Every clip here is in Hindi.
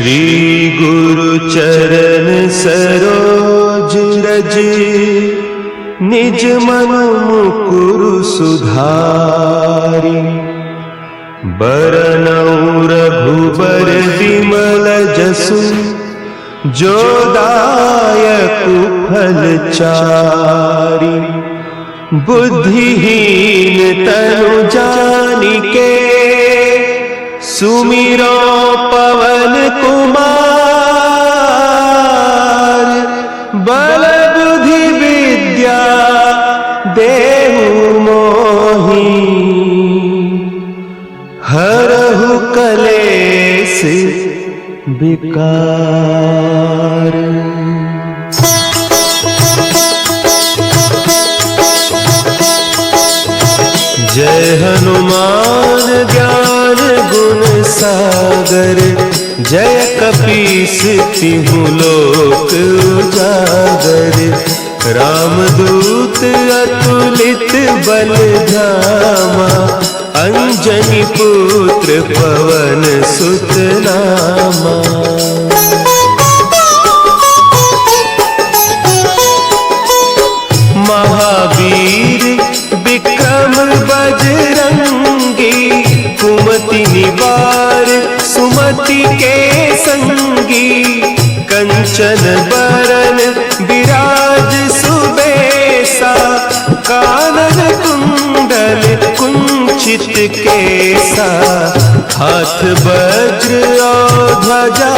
श्री गुरु चरण सरोज रज, निज मन मुकुरु सुधारि। बरनउँ रघुबर विमल जसु, जो दायकु फल चारि। बुद्धिहीन तनु जानिके, सुमिरो पवन कुमार। बल बुद्धि विद्या देहु मोहि, हरहु कलेश विकार। जय हनुमान ज्ञान गुण सागर, जय कपीस तिहु लोक उजागर। रामदूत अतुलित बल धामा, अंजनी पुत्र पवन सुत नामा। महावीर विक्रम बजरंगी, कुमति निवार सुमति के संगी। कंचन बरन विराज सुबेसा, कानन कुंडल कुंचित केसा। हाथ वज्र और ध्वजा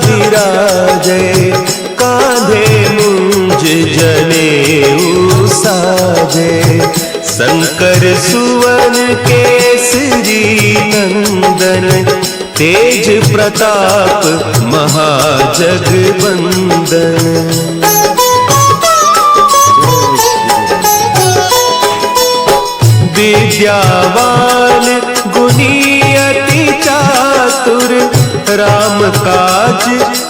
विराजे, कांधे मुंज जनेऊ साजे। शंकर सुवन केसरी नंदन, तेज प्रताप महाजगवंदन। विद्यावान गुणी अति चातुर, राम काज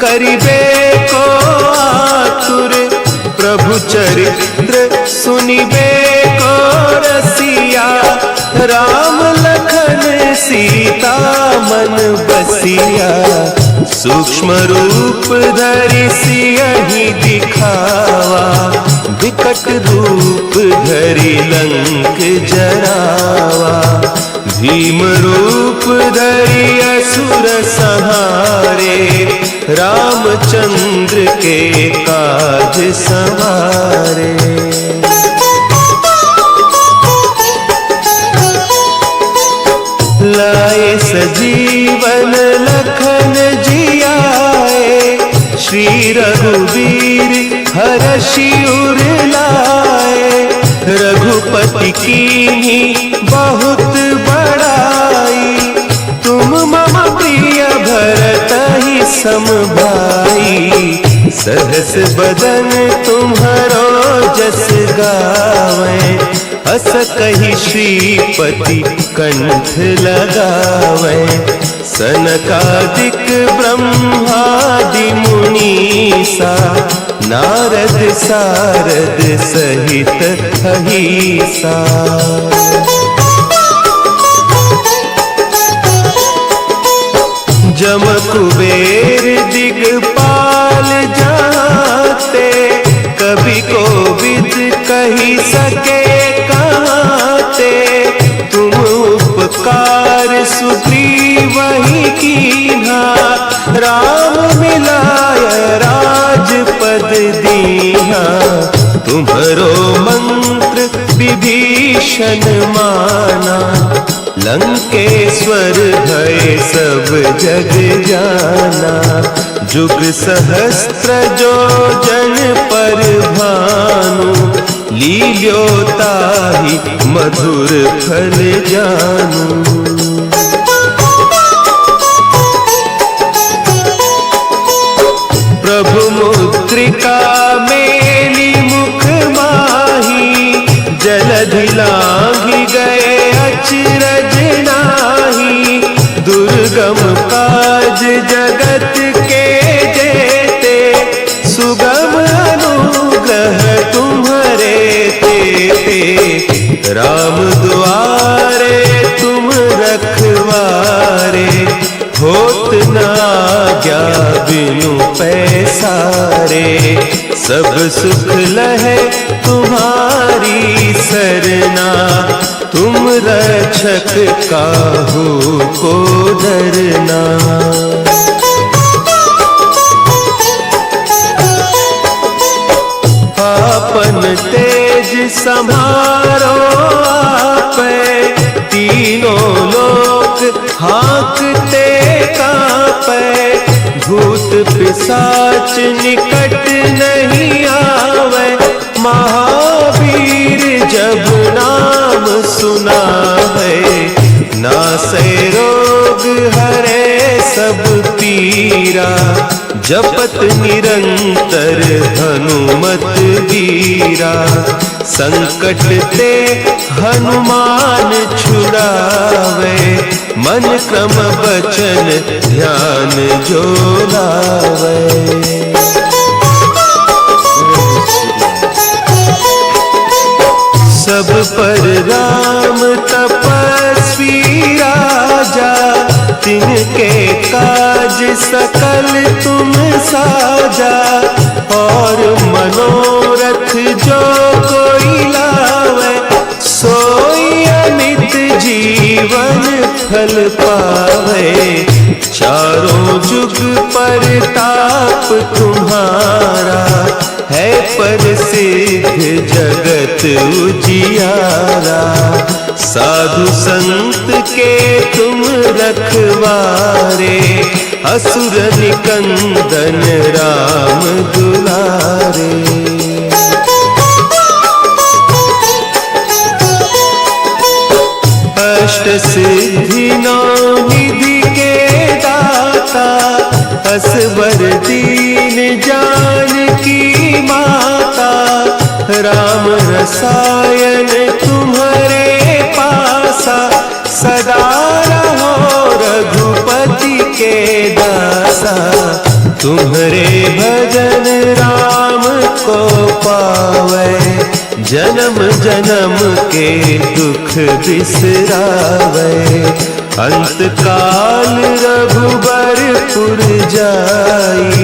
करिबे को आतुर। प्रभु चरित्र सुनिबे को रसिया, राम लखन सीता मन बसिया। सूक्ष्म रूप धरि सियहि दिखावा, विकट रूप धरि लंक जरावा। भीम रूप धरि असुर संहारे, रामचंद्र के काज सवारे। लाए सजीवन लखन जियाए, श्री रघुवीर हरषि उर लाए। रघुपति कीन्ही बहुत बड़ाई, तुम मम प्रिय भरतहि सम भाई। सहस बदन तुम्हरो जस गावें, अस कहि श्रीपति कंठ लगावें। सनकादिक ब्रह्मादि मुनीसा, नारद सारद सहित अहीसा। जम कुबेर दिगपाल जाते, कवि कोविद कही सके कहते। तुम उपकार सुग्रीवहि कीन्हा, राम मिलाय राजपद दीन्हा। तुम्हरो मंत्र विभीषण माना, लंकेश्वर भय सब जग जाना। जुग सहस्त्र जो जन पर भानु, लील्यो ताहि मधुर फल जानू। प्रभु मुद्रिका मेली मुख माही, जलधि लांघि गए अचरज नाही। दुर्गम काज जगत के जेते, सुगम अनुग्रह तुम्हरे तेते। राम दुआरे तुम रखवारे, होत न आज्ञा बिनु पैसारे, सब सुख लहे तुम्हारी सरना, तुम रक्षक काहू को डरना। आपन तेज समारो आपे, तीनों लोक हाँकते कांपे, भूत पिशाच निकट नहीं आवे, महावीर जब नाम सुना है, नासे रोग हरे सब पीरा, जपत निरंतर हनुमत वीरा, संकट ते हनुमान छुड़ावे, मन क्रम बचन ध्यान जो लावे। सब पर राम तपस्वी राजा, तिनके काज सकल तुम साजा, और मनोरथ जो कोई लावे, सोई अमित जीवन फल पावे, चारों जुग परताप तुम्हारा, है प्रसिद्ध जगत उजियारा, साधु संत के तुम रखवारे, असुर निकंदन राम दुलारे। अष्ट सिद्धि नौ निधि के दाता, असवर दीन जानकी माता, राम रसायन तुम्हारे पासा, सदा रहो रघुपति के दासा, तुम्हारे भजन राम को पावे, जन्म जन्म के दुख बिसरावे, अंत काल रघुबरपुर जाई,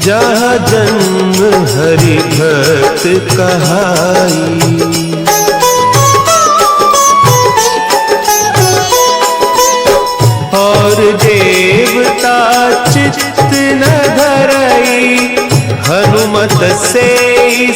जहाँ जन्म हरि भक्त कहाई। और देवता चित्त न धरई, हनुमत से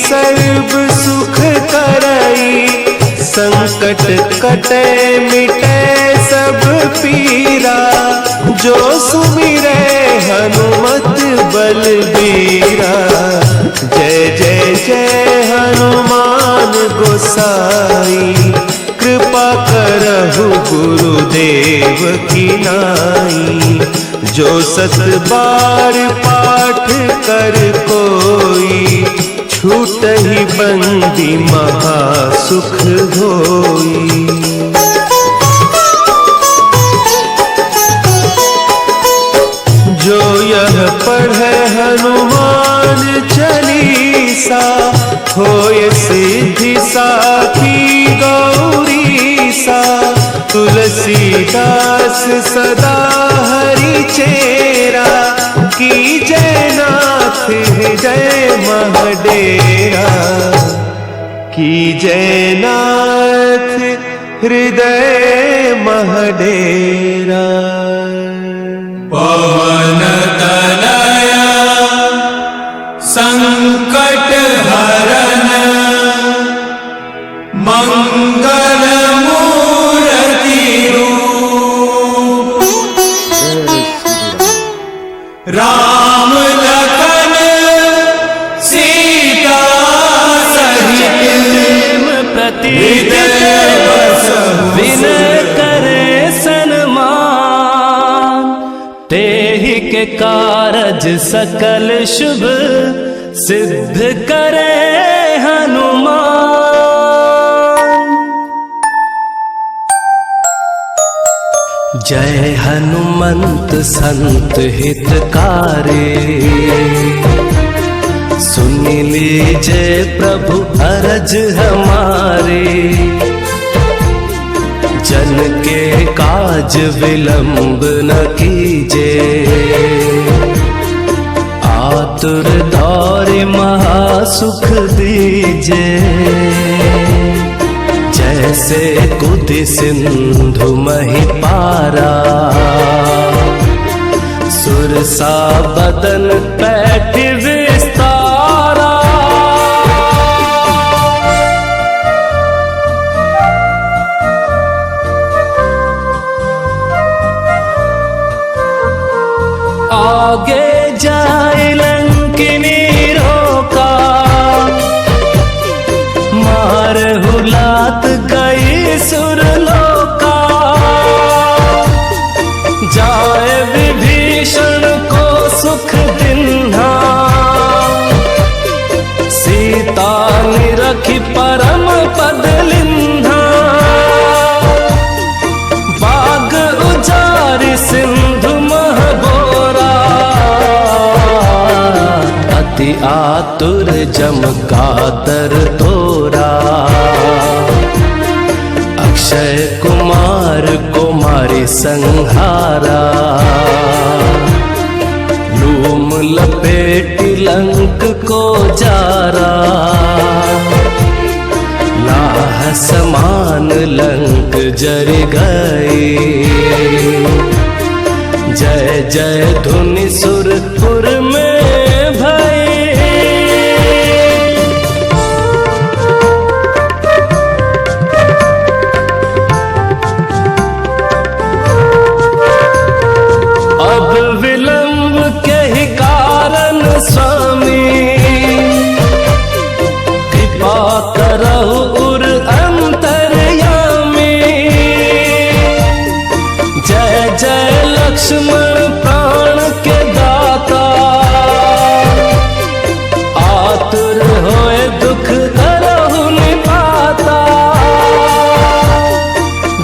सर्व सुख करई, संकट कटे मिटे सब पीरा, जो सुमिरे हनुमत बलबीरा, जय जय जय हनुमान गोसाई, कृपा करहु गुरुदेव की नाई, जो सत बार पाठ कर कोई, छूट ही बंदी महासुख होई। जो यह पढ़े हनुमान चालीसा, होय सिद्धि साखी गौरीसा, तुलसीदास सदा हरि चेरा, की जय नाथ हृदय महडेरा, की जय नाथ हृदय महडेरा। पवन तनया संकट हरन, मंगल मूर्ति रूप, राम लखन सीता सहित, प्रतिदिन विनय करे सन्मान, तेहि के कारज सकल शुभ सिद्ध करे हनुमान। जय हनुमंत संत हितकारी, सुन लीजिए प्रभु अरज हमारे, जन के काज विलंब न कीजिए, आतुर दौरे महासुख दीजे, जैसे कुति सिंधु मही पारा, सुरसा बदन पैठ विस्तारा। आगे जाए लंकिनी रोका, मार हुलात गई सुरलोका। जाए विभीषण को सुख दिन्हा, सीता निरखी परम पद लिन्हा। बाग उजारि सिंधु महबोरा, अति आतुर जम कातर तोरा। अक्षय कुमार को मारे संहारा, लूम लपेटी लंक को जारा। लाह समान लंक जर गई, जय जय धुनि सुरपुर में भई। अब विलंब के ही कारण स्वामी, कृपा करहु उर अंतर्यामी। जय जय लक्ष्मण प्राण के दाता, आतुर होए दुख करहु निपाता।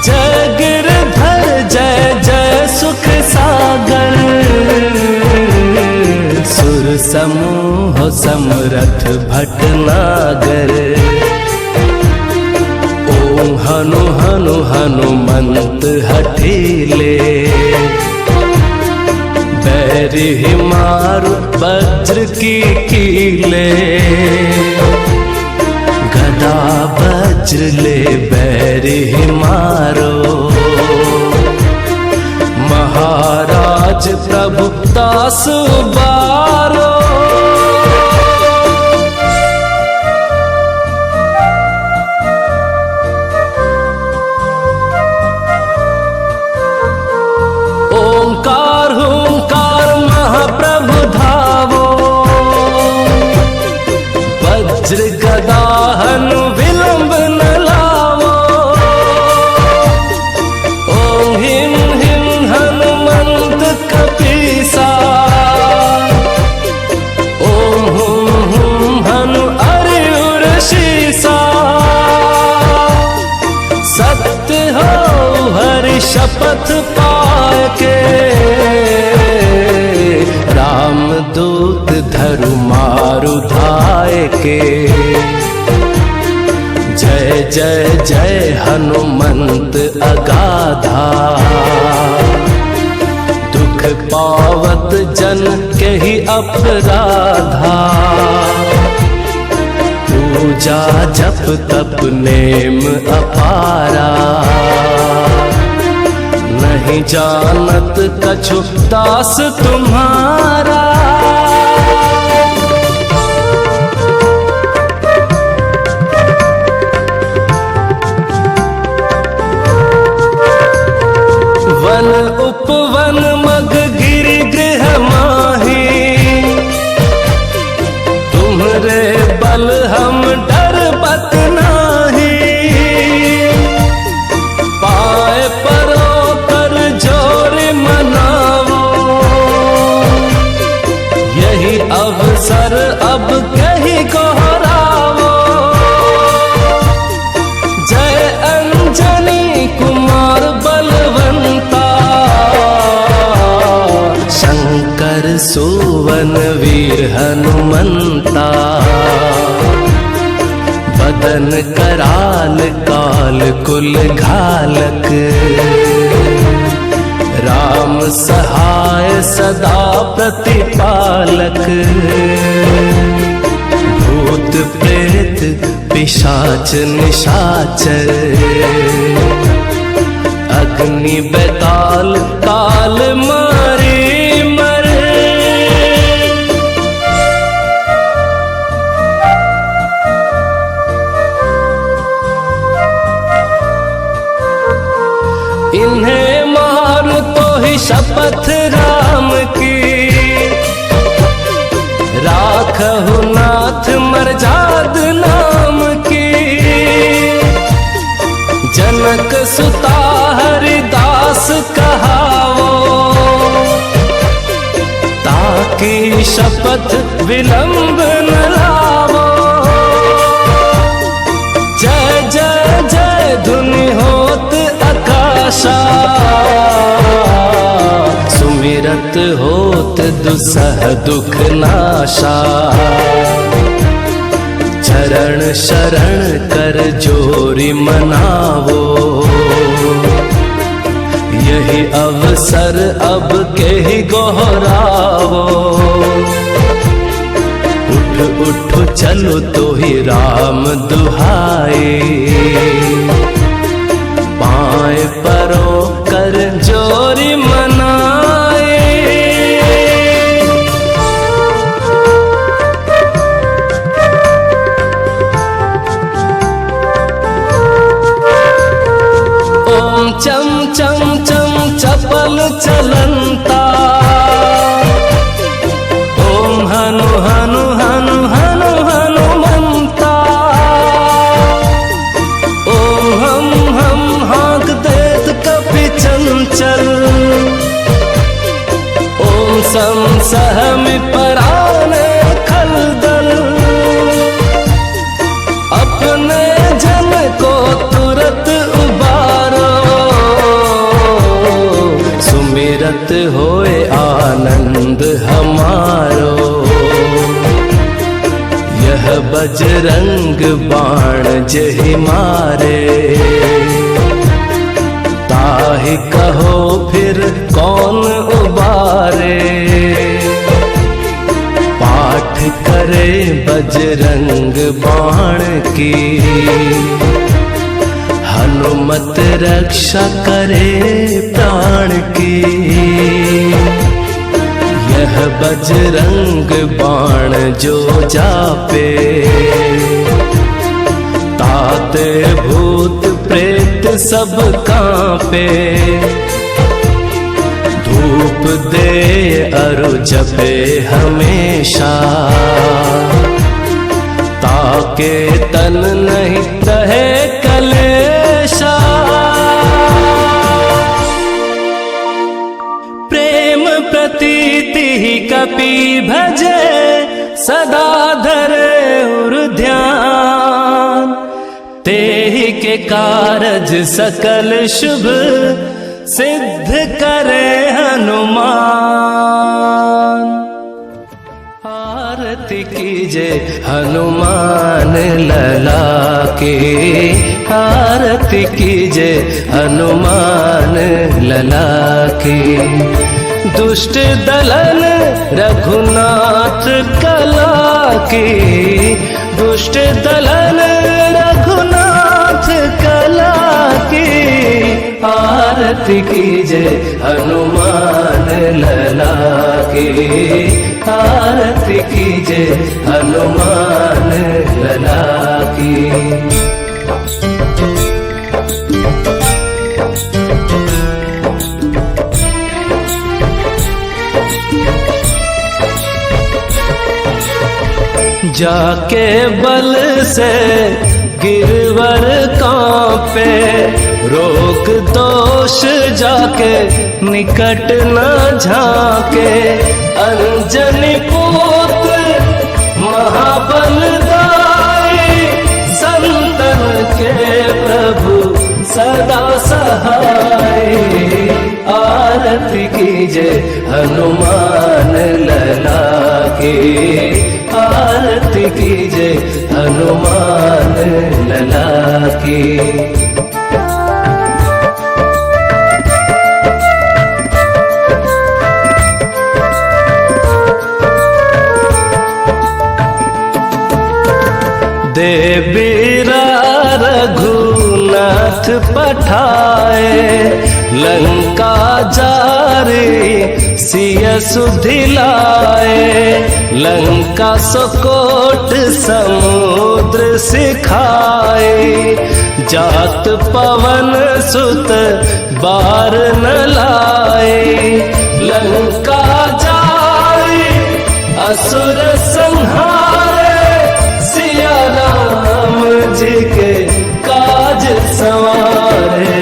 जय गिरधर जय जय सुख सागर, सुर समूह समरथ भटनागर। ओम हनु हनु हनुमंत हठीले, बैरि मारु वज्र की कीले। गदा वज्र ले बैरि मारो, महाराज प्रभु दास बारो। ओंकार हुंकार महाप्रभु धावो, वज्र गदा हनु विलंब न लावो। ओम हिम हिम हनुमंत कपीसा, ओम हुम हुम हनु अरियुर शीसा। सत्य हो हरि शपथ पाए के, रामदूत धरु मारु धाय के। जय जय जय हनुमंत अगाधा, दुख पावत जन के ही अपराधा। पूजा जप तप नेम अपारा, नहीं जानत कछु दास तुम्हारा। वन उपवन मग गिरि गृह माही, तुम्हरे बल हम डर बत नाही। पाए परो कर जोर मनावो, यही अवसर अब कहीं कोहरावो। जय अंजनी कुमार बलवंता, शंकर सुवन वीर हनुमंता। बदन कराल काल कुल घालक, राम सहाय सदा प्रतिपालक, भूत प्रेत पिशाच निशाचर, अग्नि बेताल काल मारे मरे। इन्हें मार तो ही शपथ राम की, राखहु नाथ मर्जाद नाम की। जनक सुता हरिदास कहावो, ताकि शपथ विलंब न लावो। जय जय जय धुनि होत आकाशा, सुमिरत होत दुसह दुख नाशा। चरण शरण कर जोरी मनावो, यही अवसर अब के ही गोहरावो। उठ उठ चलो तो ही राम दुहाए, पाए परो कर जोरी मनाए। ओम चम चम चम चपल चलंता, ओम हनु हनु हनु हनु हनुमंता। ओम हम हाँक देत कपि चंचल, ओम सम सहमि पराने खलदल। अपने जन को तुरत उबारो, सुमिरत होए आनंद हमारो। यह बजरंग बाण जहि मारे, ताहि कहो फिर कौन उबारे। पाठ करे बजरंग बाण की, हनुमत रक्षा करे प्राण की। यह बजरंग बाण जो जापे, ताते भूत प्रेत सब कांपे। धूप दे अरु जपे हमेशा, ताके तन नहीं रहे कलेशा। प्रेम प्रतीति ही कपि भजे, सदा धरे उर ध्यान। तेहि के कारज सकल शुभ, सिद्ध करे हनुमान। आरती कीजे हनुमान लला की, आरती कीजे हनुमान लला की। दुष्ट दलन रघुनाथ कला की, दुष्ट दलन रघुनाथ कला की। आरती कीजे हनुमान लला की, आरती कीजे हनुमान लला की। जाके बल से गिरवर कांपे, रोग दोष जाके निकट न झाके। अंजनी पुत्र महाबल दाई, संतन के प्रभु सदा सहाय। आरती कीजे हनुमान लला की, आरती कीजे हनुमान लला की। देवीरा रघुनाथ पठाए, लंका जारे सिय सुधिलाए। लंका सोकोट समुद्र सिखाए, जात पवन सुत बार न लाए। लंका जारे असुर संहारे, सिया राम जी के काज सवारे।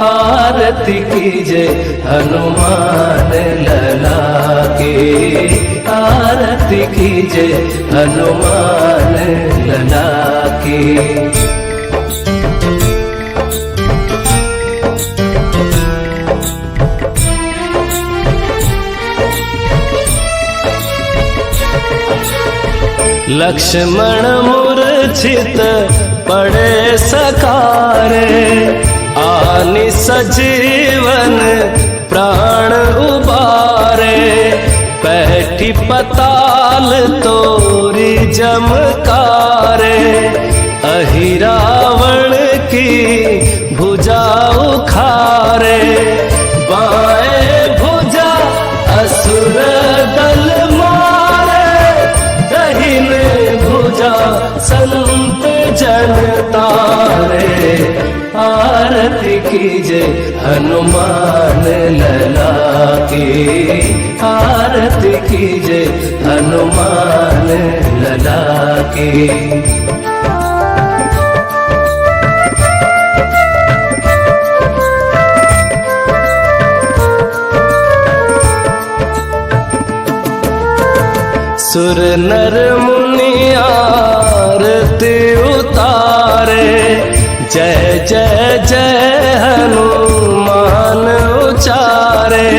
आरती कीजे हनुमान लला की, आरती कीजे हनुमान लला की। लक्ष्मण मूर्छित पड़े सकारे, आनि सजीवन प्राण उबारे। बैठी पताल तोरी जमकारे, अहि रावण की भुजा उखारे। बाएं भुजा असुर दल मारे, दहिन भुजा संत जन तारे। आरती कीजे हनुमान लला की, आरती कीजे हनुमान लला की। सुर नर मुनि आरती उतारे, जय जय जय हनुमान उचारे।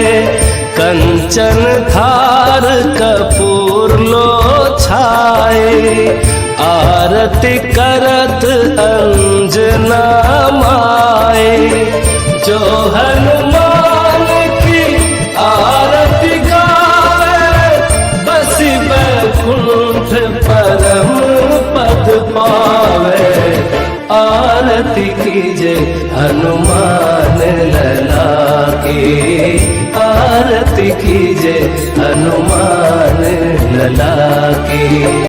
कंचन थार कपूर लो छाए, आरती करत अंजना माए। जो हनुमान की आरती गावे, बसी बैकुंठ परम पद पावे। आरती कीजे हनुमान लला की, आरती कीजे हनुमान लला की।